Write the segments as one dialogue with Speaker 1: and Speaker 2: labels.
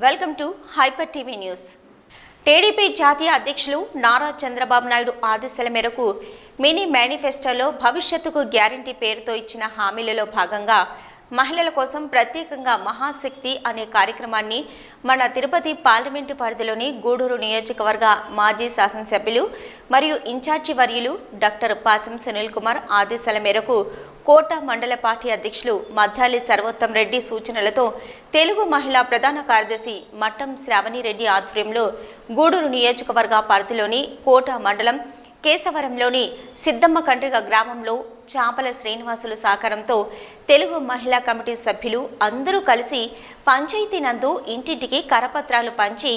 Speaker 1: Welcome to hyper TV news. TDP జాతీయ అధ్యక్షులు నారా చంద్రబాబు నాయుడు ఆదేశాల మేరకు మినీ మేనిఫెస్టోలో భవిష్యత్తుకు గ్యారంటీ పేరుతో ఇచ్చిన హామీలలో భాగంగా మహిళల కోసం ప్రత్యేకంగా మహాశక్తి అనే కార్యక్రమాన్ని మన తిరుపతి పార్లమెంటు పరిధిలోని గూడూరు నియోజకవర్గ మాజీ శాసనసభ్యులు మరియు ఇన్ఛార్జి వర్యులు డాక్టర్ పాసం సునీల్ కుమార్ ఆదేశాల మేరకు కోట మండల పార్టీ అధ్యక్షులు మద్దాలి సర్వోత్తం రెడ్డి సూచనలతో తెలుగు మహిళా ప్రధాన కార్యదర్శి మట్టం శ్రావణిరెడ్డి ఆధ్వర్యంలో గూడూరు నియోజకవర్గ పరిధిలోని కోట మండలం కేశవరంలోని సిద్ధమ్మ కండ్రిగ గ్రామంలో చాపల శ్రీనివాసులు సహకారంతో తెలుగు మహిళా కమిటీ సభ్యులు అందరూ కలిసి పంచాయతీ నందు ఇంటింటికి కరపత్రాలు పంచి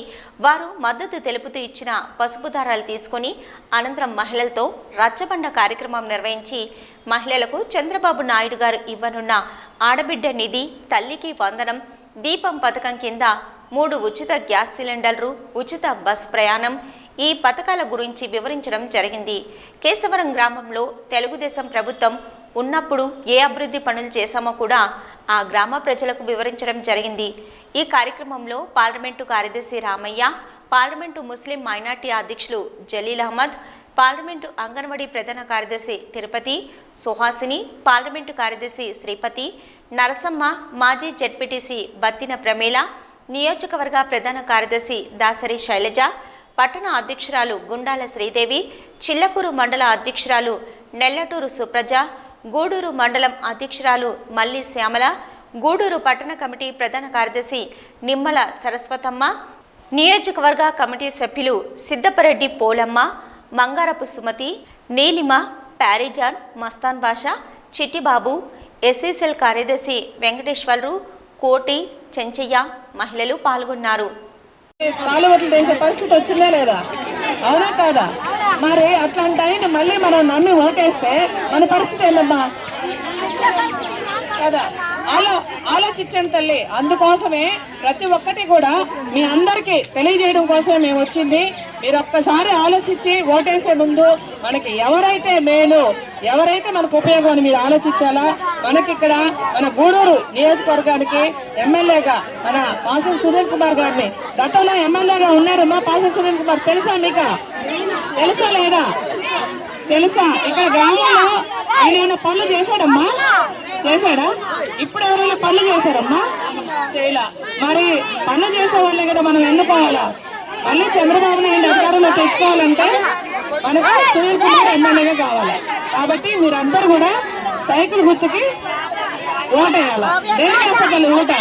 Speaker 1: వారు మద్దతు తెలుపుతూ ఇచ్చిన పసుపు దారాలు తీసుకుని అనంతరం మహిళలతో రచ్చబండ కార్యక్రమం నిర్వహించి మహిళలకు చంద్రబాబు నాయుడు గారు ఇవ్వనున్న ఆడబిడ్డ నిధి, తల్లికి వందనం, దీపం పథకం కింద 3 ఉచిత గ్యాస్ సిలిండర్లు, ఉచిత బస్ ప్రయాణం ఈ పథకాల గురించి వివరించడం జరిగింది. కేశవరం గ్రామంలో తెలుగుదేశం ప్రభుత్వం ఉన్నప్పుడు ఏ అభివృద్ధి పనులు చేశామో కూడా ఆ గ్రామ ప్రజలకు వివరించడం జరిగింది. ఈ కార్యక్రమంలో పార్లమెంటు కార్యదర్శి రామయ్య, పార్లమెంటు ముస్లిం మైనార్టీ అధ్యక్షులు జలీల్ అహ్మద్, పార్లమెంటు అంగన్వాడీ ప్రధాన కార్యదర్శి తిరుపతి, సుహాసిని, పార్లమెంటు కార్యదర్శి శ్రీపతి, నరసమ్మ, మాజీ జెడ్పీటీసీ బత్తిన ప్రమేల, నియోజకవర్గ ప్రధాన కార్యదర్శి దాసరి శైలజ, పట్టణ అధ్యక్షురాలు గుండాల శ్రీదేవి, చిల్లకూరు మండల అధ్యక్షురాలు నెల్లటూరు సుప్రజ, గూడూరు మండలం అధ్యక్షురాలు మల్లి శ్యామల, గూడూరు పట్టణ కమిటీ ప్రధాన కార్యదర్శి నిమ్మల సరస్వతమ్మ, నియోజకవర్గ కమిటీ సభ్యులు సిద్దపరెడ్డి పోలమ్మ, మంగారపు సుమతి, నీలిమ, ప్యారిజాన్, మస్తాన్ బాషా, చిట్టిబాబు, ఎస్సీసెల్ కార్యదర్శి వెంకటేశ్వరరావు, కోటి, చెంచయ్య మహిళలు పాల్గొన్నారు.
Speaker 2: కాలువట్లు తెంచే పరిస్థితి వచ్చిందా లేదా? అవునా కాదా? మరి అట్లాంటి ఆయన మళ్ళీ మనం నమ్మి ఓటేస్తే మన పరిస్థితి ఏందమ్మా కదా? ఆలోచించండి తల్లి. అందుకోసమే ప్రతి ఒక్కటి కూడా మీ అందరికీ తెలియజేయడం కోసమే మేము వచ్చింది. మీరు ఒక్కసారి ఆలోచించి ఓటేసే ముందు మనకి ఎవరైతే మేలు, ఎవరైతే మనకు ఉపయోగం అని మీరు ఆలోచించాలా. మనకి ఇక్కడ మన గూడూరు నియోజకవర్గానికి ఎమ్మెల్యేగా మన పాసం సునీల్ కుమార్ గారిని, గతంలో ఎమ్మెల్యేగా ఉన్నారమ్మా పాసం సునీల్ కుమార్, తెలుసా మీకు? తెలుసా లేదా? తెలుసా? ఇక్కడ గ్రామంలో ఆయన పనులు చేశాడమ్మా? చేశాడా? ఇప్పుడు ఎవరైనా పనులు చేశారమ్మా? చేయలా. మరి పనులు చేసే వాళ్ళే కదా మనం ఎన్నుకోవాలా. మళ్ళీ చంద్రబాబు నాయుడు అధికారంలో తెచ్చుకోవాలంటే మనకు సునీల్ కుమార్ ఎమ్మెల్యేగా కావాలి. కాబట్టి మీరందరూ కూడా సైకిల్ గుర్తుకి ఓటేయాల. దేనికి వేస్తాను ఓట?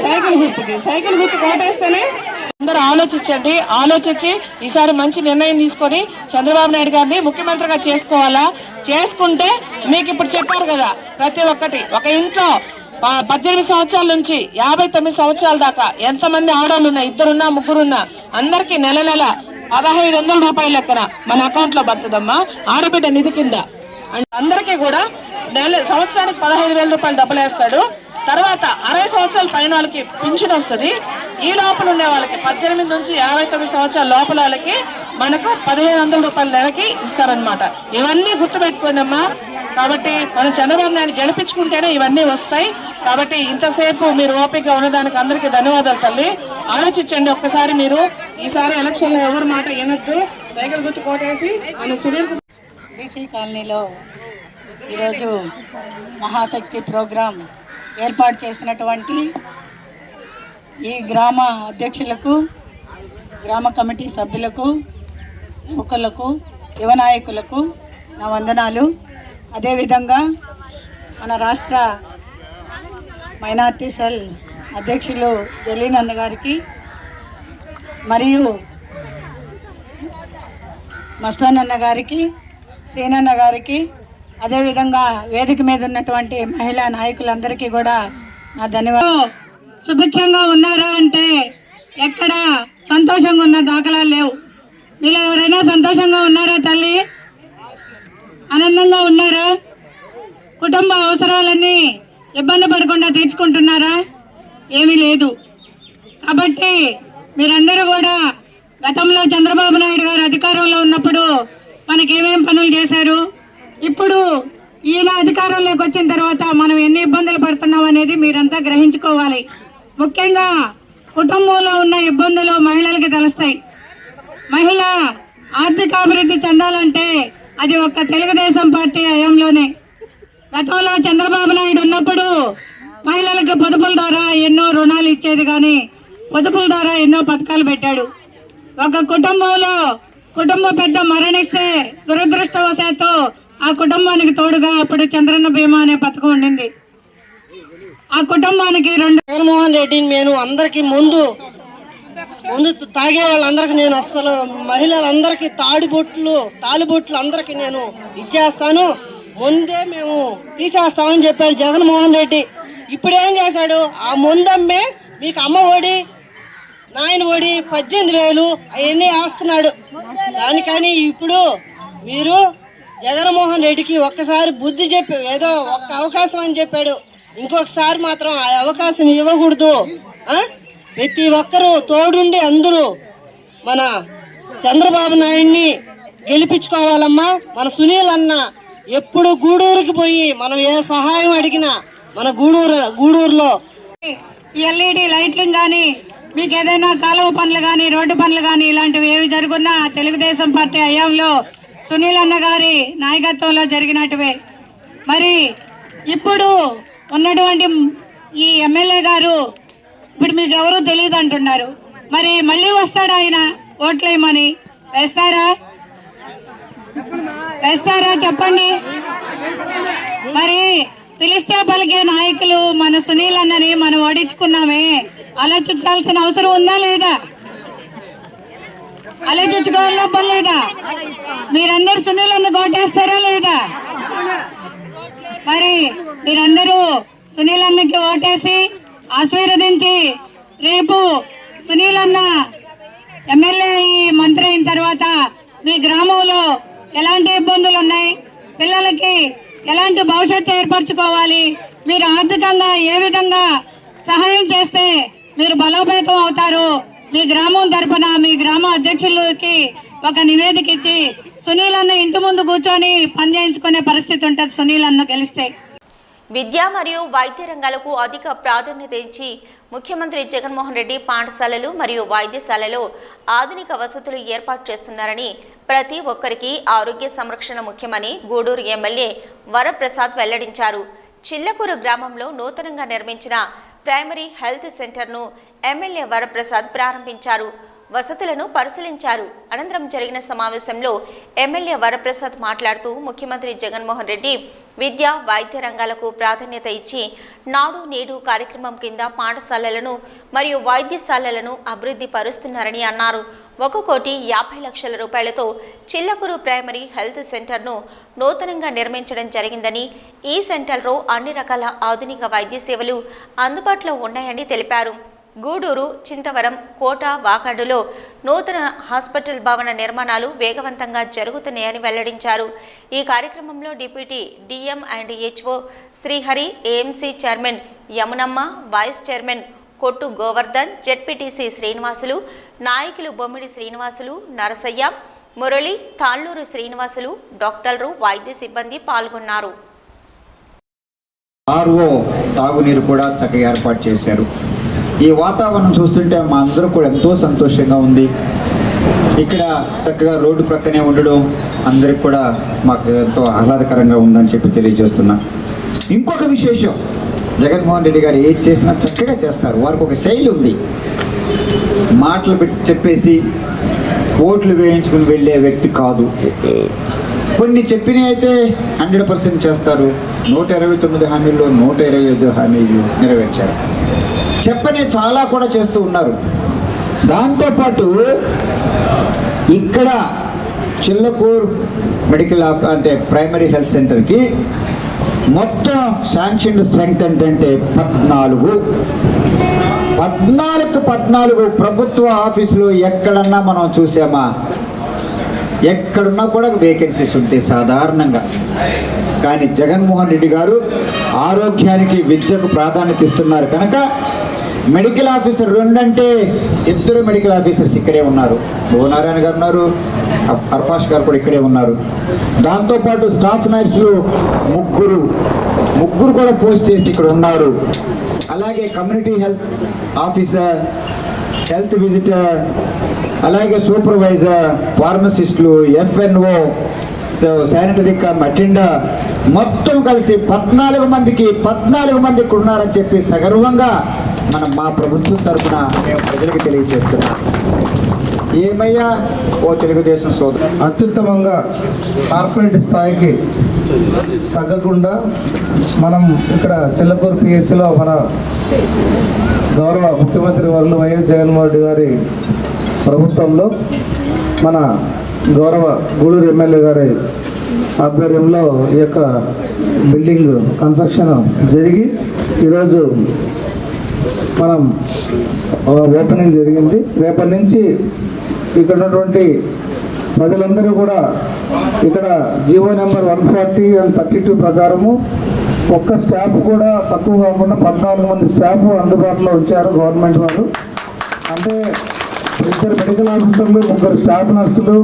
Speaker 2: సైకిల్ గుర్తుకి. సైకిల్ గుర్తుకి ఓటేస్తేనే అందరూ ఆలోచించండి. ఆలోచించి ఈసారి మంచి నిర్ణయం తీసుకొని చంద్రబాబు నాయుడు గారిని ముఖ్యమంత్రిగా చేసుకోవాలా. చేసుకుంటే మీకు ఇప్పుడు చెప్పారు కదా, ప్రతి ఒక్కటి ఒక ఇంట్లో 18 సంవత్సరాల నుంచి 59 సంవత్సరాల దాకా ఎంతమంది ఆడవాళ్ళు ఉన్నా, 2 ముగ్గురున్నా, అందరికి నెల 1500 రూపాయల లెక్కన మన అకౌంట్ లో పడుతుందమ్మా ఆడబిడ్డ నిధి కింద. అందరికీ కూడా సంవత్సరానికి 15,000 రూపాయలు డబ్బులు వేస్తాడు. తర్వాత 60 సంవత్సరాల పైన వాళ్ళకి పింఛన్ వస్తుంది. ఈ లోపల ఉండే వాళ్ళకి 18 నుంచి 59 సంవత్సరాల లోపల వాళ్ళకి మనకు 1,500 రూపాయల నెలకి ఇస్తారనమాట. ఇవన్నీ గుర్తుపెట్టుకోండమ్మా. కాబట్టి మనం చంద్రబాబు నాయుడు గెలిపించుకుంటేనే ఇవన్నీ వస్తాయి. కాబట్టి ఇంతసేపు మీరు ఓపికగా ఉన్నదానికి అందరికీ ధన్యవాదాలు తల్లి. ఆలోచించండి ఒక్కసారి. మీరు ఈసారి ఎలక్షన్ లో ఎవరి మాట వినొద్దు. సైకిల్ గుర్తు కోటేసి మన సునీల్
Speaker 3: బీసీ కాలనీలో ఈరోజు మహాశక్తి ప్రోగ్రాం ఏర్పాటు చేసినటువంటి ఈ గ్రామ అధ్యక్షులకు, గ్రామ కమిటీ సభ్యులకు, యువకులకు, యువ నాయకులకు నా వందనాలు. అదేవిధంగా మన రాష్ట్ర మైనార్టీ సెల్ అధ్యక్షులు జలీల్ అన్న గారికి మరియు మస్తాన్ అన్న గారికి, సేనన్న గారికి, అదేవిధంగా వేదిక మీద ఉన్నటువంటి మహిళా నాయకులందరికీ కూడా నా ధన్యవాదాలు. సుభిక్షంగా ఉన్నారా అంటే ఎక్కడ సంతోషంగా ఉన్న దాఖలాలు లేవు. వీళ్ళు ఎవరైనా సంతోషంగా ఉన్నారా తల్లి? ఆనందంగా ఉన్నారా? కుటుంబ అవసరాలన్నీ ఇబ్బంది పడకుండా తీర్చుకుంటున్నారా? ఏమీ లేదు. కాబట్టి మీరందరూ కూడా గతంలో చంద్రబాబు నాయుడు గారు అధికారంలో ఉన్నప్పుడు మనకేమేం పనులు చేశారు, ఇప్పుడు ఈయన అధికారంలోకి వచ్చిన తర్వాత మనం ఎన్ని ఇబ్బందులు పడుతున్నాం అనేది మీరంతా గ్రహించుకోవాలి. ముఖ్యంగా కుటుంబంలో ఉన్న ఇబ్బందులు మహిళలకి తెలుస్తాయి. మహిళ ఆర్థికాభివృద్ధి చెందాలంటే అది ఒక్క తెలుగుదేశం పార్టీ హయాంలోనే. గతంలో చంద్రబాబు నాయుడు ఉన్నప్పుడు మహిళలకు పొదుపుల ద్వారా ఎన్నో రుణాలు ఇచ్చేది, కానీ పొదుపుల ద్వారా ఎన్నో పథకాలు పెట్టాడు. ఒక కుటుంబంలో కుటుంబ పెద్ద మరణిస్తే దురదృష్టవశాత్తు ఆ కుటుంబానికి తోడుగా అప్పుడు చంద్రన్న బీమా అనే పథకం ఉండింది. ఆ కుటుంబానికి
Speaker 4: జగన్మోహన్ రెడ్డిని నేను అందరికి ముందు తాగే వాళ్ళందరికీ నేను అసలు మహిళలందరికీ తాలిబొట్లు అందరికి నేను ఇచ్చేస్తాను, ముందే మేము తీసేస్తామని చెప్పాడు జగన్మోహన్ రెడ్డి. ఇప్పుడు ఏం చేశాడు? ఆ ముందమ్మే మీకు అమ్మ ఒడి, నాయన ఒడి 18,000 అవన్నీ వేస్తున్నాడు. దానికని ఇప్పుడు మీరు జగన్మోహన్ రెడ్డికి ఒక్కసారి బుద్ధి చెప్పి ఏదో ఒక్క అవకాశం అని చెప్పాడు, ఇంకొకసారి మాత్రం ఆ అవకాశం ఇవ్వకూడదు. ప్రతి ఒక్కరూ తోడుండి అందరూ మన చంద్రబాబు నాయుడిని గెలిపించుకోవాలమ్మా. మన సునీల్ అన్న ఎప్పుడు గూడూరుకి పోయి మనం ఏ సహాయం అడిగినా మన గూడూరులో
Speaker 3: ఎల్ఈడి లైట్లు కానీ, మీకు ఏదైనా కాలువ పనులు కానీ, రోడ్డు పనులు కానీ ఇలాంటివి ఏవి జరుగున్నా తెలుగుదేశం పార్టీ హయాంలో సునీల్ అన్న గారి నాయకత్వంలో జరిగినట్టువే. మరి ఇప్పుడు ఉన్నటువంటి ఈ ఎమ్మెల్యే గారు ఇప్పుడు మీకు ఎవరూ తెలియదు అంటున్నారు. మరి మళ్ళీ వస్తాడా ఆయన ఓట్లేయమని? వేస్తారా చెప్పండి. మరి పిలిస్తే పలికే నాయకులు మన సునీల్ అన్నని మనం ఓడించుకున్నామే, ఆలోచించాల్సిన అవసరం ఉందా లేదా? ఆలోచించుకోవాలా పర్లేదా? మీరందరూ సునీల్ అన్న ఓటేస్తారా లేదా? మరి మీరందరూ సునీల్ అన్నకి ఓటేసి ఆశీర్వదించి రేపు సునీల్ అన్న ఎమ్మెల్యే మంత్రి అయిన తర్వాత మీ గ్రామంలో ఎలాంటి ఇబ్బందులు ఉన్నాయి, పిల్లలకి ఎలాంటి భవిష్యత్తు ఏర్పరచుకోవాలి, మీరు ఆర్థికంగా ఏ విధంగా సహాయం చేస్తే మీరు బలోపేతం అవుతారు, మీ గ్రామం తరపున మీ గ్రామ అధ్యక్షులకి ఒక నివేదిక ఇచ్చి సునీల్ అన్న ఇంటి ముందు కూర్చొని పనిచేయించుకునే పరిస్థితి ఉంటుంది సునీల్ అన్న గెలిస్తే.
Speaker 1: విద్య మరియు వైద్య రంగాలకు అధిక ప్రాధాన్యత ఇచ్చి ముఖ్యమంత్రి జగన్మోహన్ రెడ్డి పాఠశాలలు మరియు వైద్యశాలలో ఆధునిక వసతులు ఏర్పాటు చేస్తున్నారని, ప్రతి ఒక్కరికి ఆరోగ్య సంరక్షణ ముఖ్యమని గూడూరు ఎమ్మెల్యే వరప్రసాద్ వెల్లడించారు. చిల్లకూరు గ్రామంలో నూతనంగా నిర్మించిన ప్రైమరీ హెల్త్ సెంటర్ను ఎమ్మెల్యే వరప్రసాద్ ప్రారంభించారు. వసతులను పరిశీలించారు. అనంతరం జరిగిన సమావేశంలో ఎమ్మెల్యే వరప్రసాద్ మాట్లాడుతూ ముఖ్యమంత్రి జగన్మోహన్ రెడ్డి విద్య వైద్య రంగాలకు ప్రాధాన్యత ఇచ్చి నాడు నేడు కార్యక్రమం కింద పాఠశాలలను మరియు వైద్యశాలలను అభివృద్ధి పరుస్తున్నారని అన్నారు. 1,50,00,000 రూపాయలతో చిల్లకూరు ప్రైమరీ హెల్త్ సెంటర్ను నూతనంగా నిర్మించడం జరిగిందని, ఈ సెంటర్లో అన్ని రకాల ఆధునిక వైద్య సేవలు అందుబాటులో ఉన్నాయని తెలిపారు. గూడూరు, చింతవరం, కోట, వాకాడులో నూతన హాస్పిటల్ భవన నిర్మాణాలు వేగవంతంగా జరుగుతున్నాయని వెల్లడించారు. ఈ కార్యక్రమంలో deputy DM and HO Srihari, AMC chairman Yamunamma, vice chairman Kottu Govardhan, ZPTC Srinivasulu, నాయకులు బొమ్మిడి శ్రీనివాసులు, నరసయ్య, మురళి, తాళ్ళూరు శ్రీనివాసులు, డాక్టర్లు, వైద్య సిబ్బంది పాల్గొన్నారు.
Speaker 5: ఆర్ఓ తాగునీరు కూడా చక్కగా ఏర్పాటు చేశారు. ఈ వాతావరణం చూస్తుంటే మా అందరూ కూడా ఎంతో సంతోషంగా ఉంది. ఇక్కడ చక్కగా రోడ్డు ప్రక్కనే ఉండడం అందరికి కూడా మాకు ఎంతో ఆహ్లాదకరంగా ఉందని చెప్పి తెలియజేస్తున్నా. ఇంకొక విశేషం, జగన్మోహన్ రెడ్డి గారు ఏది చేసినా చక్కగా చేస్తారు. వారికి ఒక శైలి ఉంది. మాటలు చెప్పేసి ఓట్లు వేయించుకుని వెళ్ళే వ్యక్తి కాదు. కొన్ని చెప్పినవి అయితే 100% చేస్తారు. 129 హామీల్లో 125 హామీలు నెరవేర్చారు. చెప్పని చాలా కూడా చేస్తూ ఉన్నారు. దాంతోపాటు ఇక్కడ చిల్లకూరు మెడికల్ అంటే ప్రైమరీ హెల్త్ సెంటర్కి మొత్తం శాంక్షన్ స్ట్రెంగ్త్ ఏంటంటే 14 ప్రభుత్వ ఆఫీసులు ఎక్కడన్నా మనం చూసామా? ఎక్కడున్నా కూడా వేకెన్సీస్ ఉంటాయి సాధారణంగా. కానీ జగన్మోహన్ రెడ్డి గారు ఆరోగ్యానికి విద్యకు ప్రాధాన్యత ఇస్తున్నారు కనుక మెడికల్ ఆఫీసర్ 2 అంటే 2 మెడికల్ ఆఫీసర్స్ ఇక్కడే ఉన్నారు. భువనారాయణ గారు ఉన్నారు, అర్ఫాష్ గారు కూడా ఇక్కడే ఉన్నారు. దాంతోపాటు స్టాఫ్ నర్సులు ముగ్గురు కూడా పోస్ట్ చేసి ఇక్కడ ఉన్నారు. అలాగే community health officer health visitor, అలాగే సూపర్వైజర్, ఫార్మసిస్టులు, FNO, శానిటరీ కమ్ అటెండర్ మొత్తం కలిసి 14 మందికి ఉన్నారని చెప్పి సగర్వంగా మా ప్రభుత్వం తరఫున మేము ప్రజలకు తెలియజేస్తున్నాం. ఏమయ్యా ఓ తెలుగుదేశం సోదరు,
Speaker 6: అత్యుత్తమంగా కార్పొరేట్ స్థాయికి తగ్గకుండా మనం ఇక్కడ చిల్లకూరు PSCలో మన గౌరవ ముఖ్యమంత్రి వర్యులు వైఎస్ జగన్మోహన్ రెడ్డి గారి ప్రభుత్వంలో మన గౌరవ గూడూరు ఎమ్మెల్యే గారి ఆధ్వర్యంలో ఈ యొక్క బిల్డింగ్ కన్స్ట్రక్షన్ జరిగి ఈరోజు మనం ఓపెనింగ్ జరిగింది. రేపటి నుంచి ఇక్కడ ఉన్నటువంటి ప్రజలందరూ కూడా ఇక్కడ జీవో నెంబర్ 140 and 32 ప్రకారము ఒక్క స్టాఫ్ కూడా తక్కువ కాకుండా 14 మంది స్టాఫ్ అందుబాటులో ఉంచారు గవర్నమెంట్ వారు. అంటే 2 మెడికల్ ఆఫీసర్లు, 3 స్టాఫ్ నర్సులు,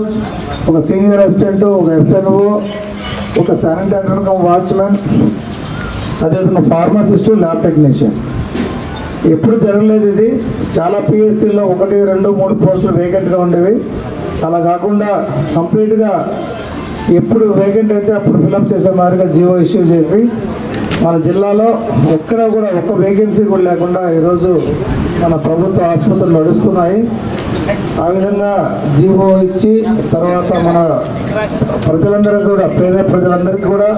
Speaker 6: ఒక సీనియర్ అసిస్టెంట్, ఒక FNO, ఒక శానిటరీ కమ్ వాచ్మెన్, అదేవిధంగా ఫార్మసిస్టు, ల్యాబ్ టెక్నీషియన్. ఎప్పుడు జరగలేదు ఇది. చాలా PSCలో 1, 2, 3 పోస్టులు వేకెంట్గా ఉండేవి. అలా కాకుండా కంప్లీట్గా ఎప్పుడు వేకెంట్ అయితే అప్పుడు ఫిలప్ చేసే మాదిరిగా జీవో ఇష్యూ చేసి మన జిల్లాలో ఎక్కడా కూడా ఒక్క వేకెన్సీ కూడా లేకుండా ఈరోజు మన ప్రభుత్వ ఆసుపత్రులు నడుస్తున్నాయి. ఆ విధంగా జీవో ఇచ్చి తర్వాత మన ప్రజలందరికీ కూడా, పేద ప్రజలందరికీ కూడా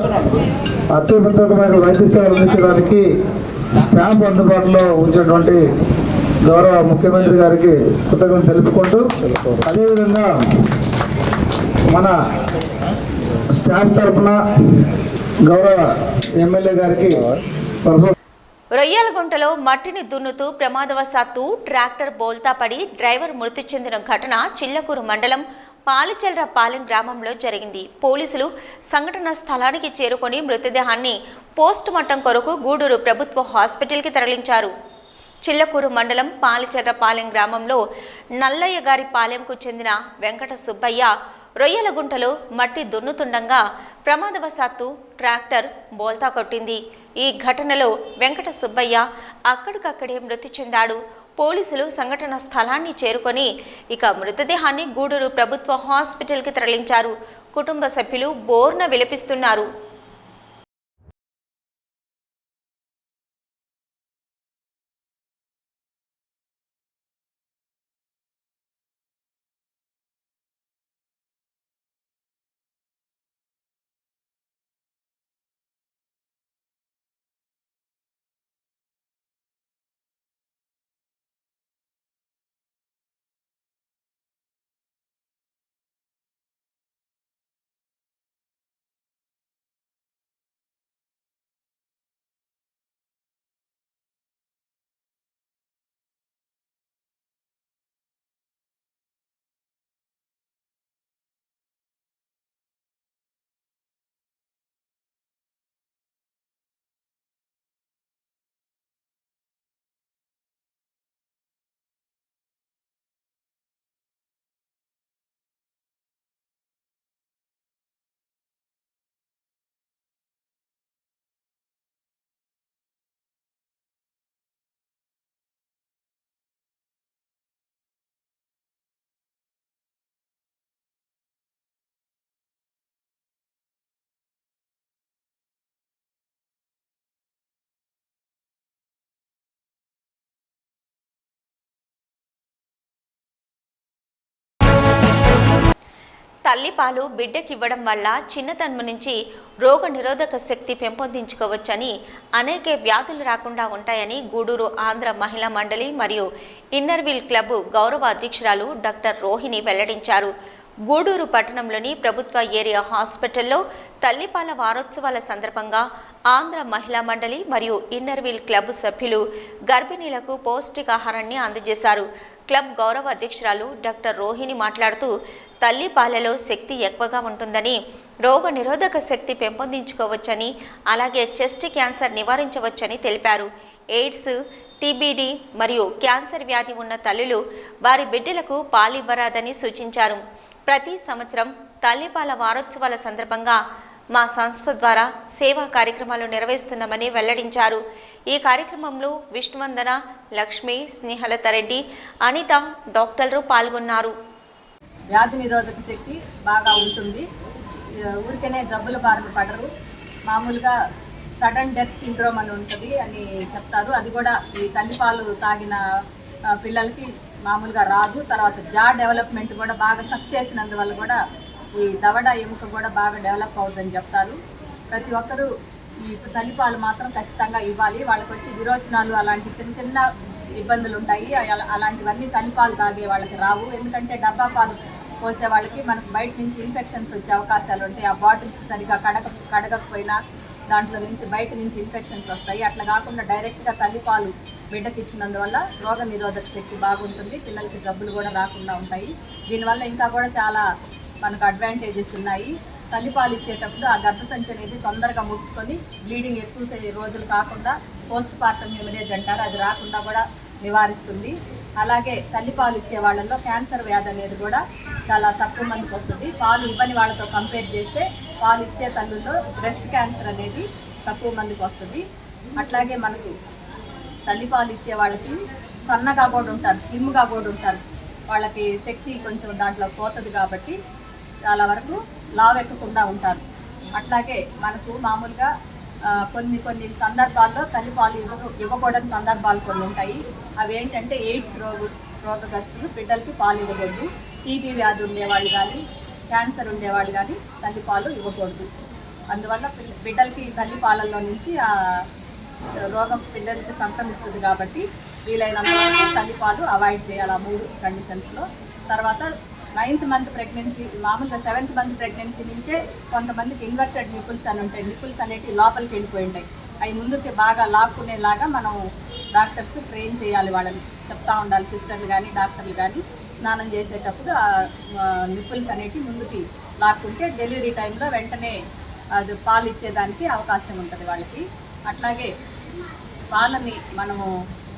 Speaker 6: అత్యున్నతమైన వైద్య సేవలు అందించడానికి స్టాఫ్ అందుబాటులో ఉంచేటువంటి గౌరవ ముఖ్యమంత్రి గారికి కృతజ్ఞతలు తెలుపుకుంటూ, అదేవిధంగా మన స్టాఫ్ తరఫున గౌరవ ఎమ్మెల్యే గారికి
Speaker 1: రొయ్యలగుంటలో మట్టిని దున్నుతూ ప్రమాదవశాత్తు ట్రాక్టర్ బోల్తా పడి డ్రైవర్ మృతి చెందిన ఘటన చిల్లకూరు మండలం పాలిచెల్రపాలెం గ్రామంలో జరిగింది. పోలీసులు సంఘటన స్థలానికి చేరుకొని మృతదేహాన్ని పోస్టుమార్టం కొరకు గూడూరు ప్రభుత్వ హాస్పిటల్కి తరలించారు. చిల్లకూరు మండలం పాలిచెర్రపాలెం గ్రామంలో నల్లయ్య గారి పాలెంకు చెందిన వెంకట సుబ్బయ్య రొయ్యలగుంటలో మట్టి దున్నుతుండగా ప్రమాదవశాత్తు ట్రాక్టర్ బోల్తా కొట్టింది. ఈ ఘటనలో వెంకట సుబ్బయ్య అక్కడికక్కడే మృతి చెందాడు. పోలీసులు సంఘటన స్థలాన్ని చేరుకొని మృతదేహాన్ని గూడూరు ప్రభుత్వ హాస్పిటల్కి తరలించారు. కుటుంబ సభ్యులు బోర్న విలపిస్తున్నారు. తల్లిపాలు బిడ్డకివ్వడం వల్ల చిన్నతనం నుంచి రోగ నిరోధక శక్తి పెంపొందించుకోవచ్చని, అనేక వ్యాధులు రాకుండా ఉంటాయని గూడూరు ఆంధ్ర మహిళా మండలి మరియు ఇన్నర్వీల్ క్లబ్ గౌరవ అధ్యక్షురాలు డాక్టర్ రోహిణి వెల్లడించారు. గూడూరు పట్టణంలోని ప్రభుత్వ ఏరియా హాస్పిటల్లో తల్లిపాల వారోత్సవాల సందర్భంగా ఆంధ్ర మహిళా మండలి మరియు ఇన్నర్వీల్ క్లబ్ సభ్యులు గర్భిణీలకు పౌష్టికాహారాన్ని అందజేశారు. క్లబ్ గౌరవ అధ్యక్షురాలు డాక్టర్ రోహిణి మాట్లాడుతూ, తల్లిపాలలో శక్తి ఎక్కువగా ఉంటుందని, రోగ నిరోధక శక్తి పెంపొందించుకోవచ్చని, అలాగే చెస్ట్ క్యాన్సర్ నివారించవచ్చని తెలిపారు. ఎయిడ్స్, టీబీడీ మరియు క్యాన్సర్ వ్యాధి ఉన్న తల్లులు వారి బిడ్డలకు పాలివ్వరాదని సూచించారు. ప్రతి సంవత్సరం తల్లిపాల వారోత్సవాల సందర్భంగా మా సంస్థ ద్వారా సేవా కార్యక్రమాలు నిర్వహిస్తున్నామని వెల్లడించారు. ఈ కార్యక్రమంలో విష్ణువందన, లక్ష్మి, స్నేహలత రెడ్డి, అనిత, డాక్టర్లు పాల్గొన్నారు.
Speaker 7: వ్యాధి నిరోధక శక్తి బాగా ఉంటుంది. ఊరికనే జబ్బుల బారిన పడరు. మామూలుగా సడన్ డెత్ సిండ్రోమ్ అని ఉంటుంది అని చెప్తారు. అది కూడా ఈ తల్లిపాలు తాగిన పిల్లలకి మామూలుగా రాదు. తర్వాత జా డెవలప్మెంట్ కూడా బాగా సక్ చేసినందువల్ల కూడా ఈ దవడ ఎముక కూడా బాగా డెవలప్ అవుతుందని చెప్తారు. ప్రతి ఒక్కరూ ఈ తల్లిపాలు మాత్రం ఖచ్చితంగా ఇవ్వాలి. వాళ్ళకి వచ్చి విరోచనాలు అలాంటి చిన్న చిన్న ఇబ్బందులు ఉంటాయి. అలాంటివన్నీ తల్లిపాలు తాగే వాళ్ళకి రావు. ఎందుకంటే డబ్బా పాలు పోసే వాళ్ళకి మనకు బయట నుంచి ఇన్ఫెక్షన్స్ వచ్చే అవకాశాలు ఉంటాయి. ఆ బాటిల్స్ సరిగా కడగకపోయినా దాంట్లో నుంచి బయట నుంచి ఇన్ఫెక్షన్స్ వస్తాయి. అట్లా కాకుండా డైరెక్ట్గా తల్లిపాలు బిడ్డకి ఇచ్చినందువల్ల రోగ నిరోధక శక్తి బాగుంటుంది. పిల్లలకి జబ్బులు కూడా రాకుండా ఉంటాయి. దీనివల్ల ఇంకా కూడా చాలా మనకు అడ్వాంటేజెస్ ఉన్నాయి. తల్లిపాలు ఇచ్చేటప్పుడు ఆ గర్భసంచి అనేది తొందరగా ముడుచుకొని బ్లీడింగ్ ఎక్కువ రోజులు కాకుండా పోస్ట్ పార్టమ్ హెమరేజ్ అంటారు, అది రాకుండా కూడా నివారిస్తుంది. అలాగే తల్లిపాలు ఇచ్చే వాళ్ళల్లో క్యాన్సర్ వ్యాధి అనేది కూడా చాలా తక్కువ మందికి వస్తుంది. పాలు ఇవ్వని వాళ్ళతో కంపేర్ చేస్తే పాలు ఇచ్చే తల్లుల్లో బ్రెస్ట్ క్యాన్సర్ అనేది తక్కువ మందికి వస్తుంది. అట్లాగే మనకు తల్లిపాలు ఇచ్చే వాళ్ళకి సన్నగా కూడా ఉంటారు, స్లిమ్గా కూడా ఉంటారు. వాళ్ళకి శక్తి కొంచెం దాంట్లో పోతుంది కాబట్టి చాలా వరకు లావు ఎక్కకుండా ఉంటారు. అట్లాగే మనకు మామూలుగా కొన్ని సందర్భాల్లో తల్లిపాలు ఇవ్వకూడని సందర్భాలు కొన్ని ఉంటాయి. అవి ఏంటంటే ఎయిడ్స్ రోగగ్రస్తులు బిడ్డలకి పాలు ఇవ్వకూడదు. టీబీ వ్యాధి ఉండేవాళ్ళు కానీ క్యాన్సర్ ఉండేవాళ్ళు కానీ తల్లిపాలు ఇవ్వకూడదు. అందువల్ల బిడ్డలకి తల్లిపాలల్లో నుంచి ఆ రోగం పిల్లలకి సంక్రమిస్తుంది కాబట్టి వీలైనంత వరకు తల్లిపాలు అవాయిడ్ చేయాలి ఆ 3 కండిషన్స్లో. తర్వాత 9th మంత్ ప్రెగ్నెన్సీ, మామూలుగా 7th మంత్ ప్రెగ్నెన్సీ నుంచే కొంతమందికి ఇన్వర్టెడ్ నిపుల్స్ అని ఉంటాయి. నిపుల్స్ అనేవి లోపలికి వెళ్ళిపోయి ఉంటాయి. అవి ముందుకి బాగా లాక్కునేలాగా మనం డాక్టర్స్ ట్రైన్ చేయాలి. వాళ్ళని చెప్తా ఉండాలి, సిస్టర్లు కానీ డాక్టర్లు కానీ స్నానం చేసేటప్పుడు ఆ నిపుల్స్ అనేవి ముందుకి లాక్కుంటే డెలివరీ టైంలో వెంటనే అది పాలు ఇచ్చేదానికి అవకాశం ఉంటుంది వాళ్ళకి. అట్లాగే పాలని మనము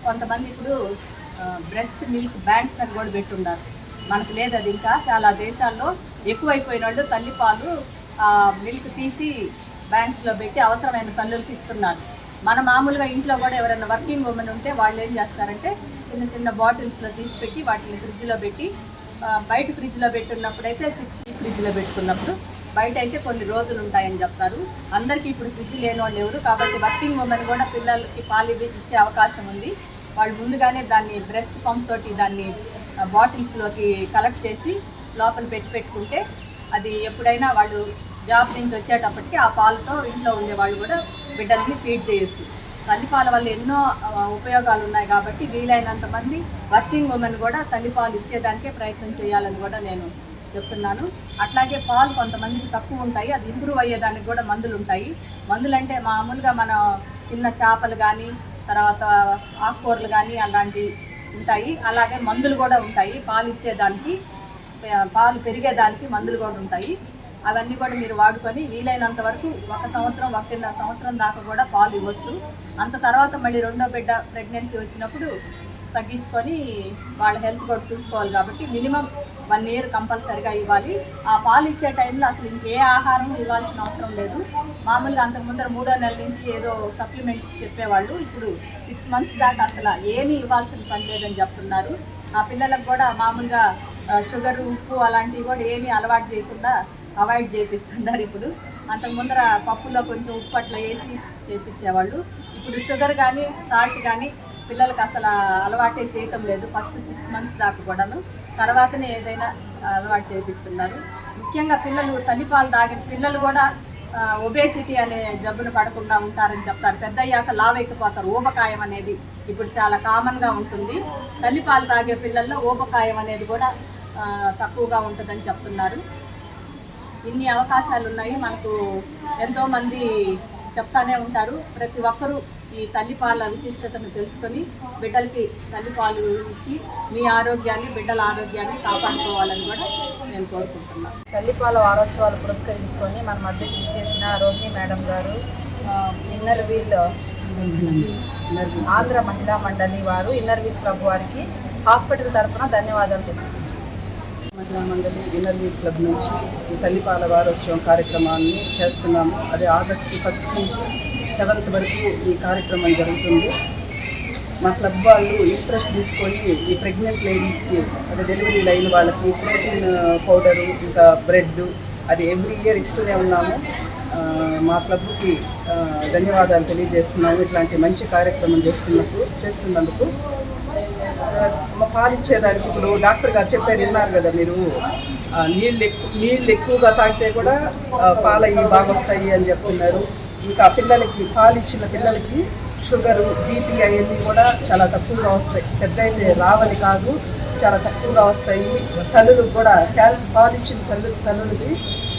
Speaker 7: కొంతమంది ఇప్పుడు బ్రెస్ట్ మిల్క్ బ్యాంక్స్ అని కూడా పెట్టున్నారు. మనకు లేదు అది. ఇంకా చాలా దేశాల్లో ఎక్కువైపోయిన వాళ్ళు తల్లిపాలు మిల్క్ తీసి బ్యాంక్స్లో పెట్టి అవసరమైన తల్లులకి ఇస్తున్నారు. మన మామూలుగా ఇంట్లో కూడా ఎవరైనా వర్కింగ్ ఉమెన్ ఉంటే వాళ్ళు ఏం చేస్తారంటే చిన్న చిన్న బాటిల్స్లో తీసి పెట్టి వాటిని ఫ్రిడ్జ్లో పెట్టి, బయట ఫ్రిడ్జ్లో పెట్టున్నప్పుడైతే 6 ఫ్రిడ్జ్లో పెట్టుకున్నప్పుడు బయట అయితే కొన్ని రోజులు ఉంటాయని చెప్తారు. అందరికీ ఇప్పుడు ఫ్రిడ్జ్ లేని వాళ్ళు ఎవరు, కాబట్టి వర్కింగ్ ఉమెన్ కూడా పిల్లలకి పాలు ఇచ్చే అవకాశం ఉంది. వాళ్ళు ముందుగానే దాన్ని బ్రెస్ట్ పంప్ తోటి దాన్ని బాటిల్స్లోకి కలెక్ట్ చేసి లోపల పెట్టుకుంటే అది ఎప్పుడైనా వాళ్ళు జాబ్ నుంచి వచ్చేటప్పటికి ఆ పాలతో ఇంట్లో ఉండేవాళ్ళు కూడా బిడ్డల్ని ఫీడ్ చేయొచ్చు. తల్లిపాల వల్ల ఎన్నో ఉపయోగాలు ఉన్నాయి కాబట్టి వీలైనంత మంది వర్కింగ్ ఉమెన్ కూడా తల్లిపాలు ఇచ్చేదానికే ప్రయత్నం చేయాలని కూడా నేను చెప్తున్నాను. అట్లాగే పాలు కొంతమందికి తక్కువ ఉంటాయి, అది ఇంప్రూవ్ అయ్యేదానికి కూడా మందులు ఉంటాయి. మందులు అంటే మామూలుగా మన చిన్న చేపలు కానీ తర్వాత ఆకుకూరలు కానీ అలాంటివి ఉంటాయి. అలాగే మందులు కూడా ఉంటాయి. పాలు ఇచ్చేదానికి, పాలు పెరిగేదానికి మందులు కూడా ఉంటాయి. అవన్నీ కూడా మీరు వాడుకొని వీలైనంత వరకు 1 సంవత్సరం 1.5 సంవత్సరం దాకా కూడా పాలు ఇవ్వచ్చు. అంత తర్వాత మళ్ళీ 2వ బిడ్డ ప్రెగ్నెన్సీ వచ్చినప్పుడు తగ్గించుకొని వాళ్ళ హెల్త్ కూడా చూసుకోవాలి. కాబట్టి మినిమం 1 ఇయర్ కంపల్సరిగా ఇవ్వాలి. ఆ పాలు ఇచ్చే టైంలో అసలు ఇంకే ఆహారం ఇవ్వాల్సిన అవసరం లేదు. మామూలుగా అంతకుముందర 3వ నెల నుంచి ఏదో సప్లిమెంట్స్ చెప్పేవాళ్ళు, ఇప్పుడు 6 మంత్స్ దాకా అసలు ఏమీ ఇవ్వాల్సిన పని లేదని చెప్తున్నారు. ఆ పిల్లలకు కూడా మామూలుగా షుగర్, ఉప్పు అలాంటివి కూడా ఏమీ అలవాటు చేయకుండా అవాయిడ్ చేపిస్తున్నారు. ఇప్పుడు అంతకుముందర పప్పులో కొంచెం ఉప్పు అట్లా వేసి చేపించేవాళ్ళు. ఇప్పుడు షుగర్ కానీ సాల్ట్ కానీ పిల్లలకు అసలు అలవాటే చేయటం లేదు. ఫస్ట్ 6 మంత్స్ దాకా కూడాను, తర్వాతనే ఏదైనా అలవాటు చేపిస్తున్నారు. ముఖ్యంగా పిల్లలు తల్లిపాలు తాగిన పిల్లలు కూడా ఒబేసిటీ అనే జబ్బును పడకుండా ఉంటారని చెప్తారు. పెద్ద అయ్యాక లావెక్కిపోతారు. ఊబకాయం అనేది ఇప్పుడు చాలా కామన్గా ఉంటుంది. తల్లిపాలు తాగే పిల్లల్లో ఊబకాయం అనేది కూడా తక్కువగా ఉంటుందని చెప్తున్నారు. ఇన్ని అవకాశాలు ఉన్నాయి. మనకు ఎంతోమంది చెప్తానే ఉంటారు. ప్రతి ఒక్కరూ ఈ తల్లిపాల విశిష్టతను తెలుసుకొని బిడ్డలకి తల్లిపాలు ఇచ్చి మీ ఆరోగ్యాన్ని, బిడ్డల ఆరోగ్యాన్ని కాపాడుకోవాలని కూడా నేను కోరుకుంటున్నాను.
Speaker 8: తల్లిపాల వారోత్సవాలు పురస్కరించుకొని మన మధ్యకి ఇచ్చేసిన రోహిణి మేడం గారు, ఇన్నర్ వీల్ ఆంధ్ర మహిళా మండలి వారు, ఇన్నర్ వీల్ క్లబ్ వారికి హాస్పిటల్ తరఫున ధన్యవాదాలు తెలుపుతున్నాను. మహిళా మండలి ఇన్నర్ వీల్ క్లబ్ నుంచి ఈ తల్లిపాల వారోత్సవం కార్యక్రమాన్ని చేస్తున్నాము. అది ఆగస్టు 1 నుంచి 7 వరకు ఈ కార్యక్రమం జరుగుతుంది. మా క్లబ్ వాళ్ళు ఇంట్రెస్ట్ తీసుకొని ఈ ప్రెగ్నెంట్ లేడీస్కి, అది డెలివరీలు అయిన వాళ్ళకి ప్రోటీన్ పౌడరు, ఇంకా బ్రెడ్, అది ఎవ్రీ ఇయర్ ఇస్తూనే ఉన్నాము. మా క్లబ్కి ధన్యవాదాలు తెలియజేస్తున్నాము ఇట్లాంటి మంచి కార్యక్రమం చేస్తున్నందుకు. పాలు ఇచ్చేదానికి ఇప్పుడు డాక్టర్ గారు చెప్పారు, విన్నారు కదా మీరు, నీళ్ళు ఎక్కువగా తాగితే కూడా పాలు అవి బాగా వస్తాయి అని చెప్తున్నారు. ఇంకా పిల్లలకి పాలు ఇచ్చిన పిల్లలకి షుగరు, బీపీ అవన్నీ కూడా చాలా తక్కువగా వస్తాయి. పెద్ద అయితే రావని కాదు, చాలా తక్కువగా వస్తాయి. తల్లులకు కూడా క్యాన్సర్, పాలు ఇచ్చిన తల్లులకి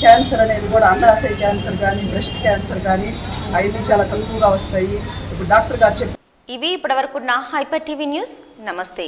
Speaker 8: క్యాన్సర్ అనేది కూడా అండాశయ క్యాన్సర్ కానీ, బ్రెస్ట్ క్యాన్సర్ కానీ అవన్నీ చాలా తక్కువగా వస్తాయి. ఇప్పుడు డాక్టర్ గారు
Speaker 1: ఇవి ఇప్పటివరకున్న హైపర్ టీవీ న్యూస్. నమస్తే.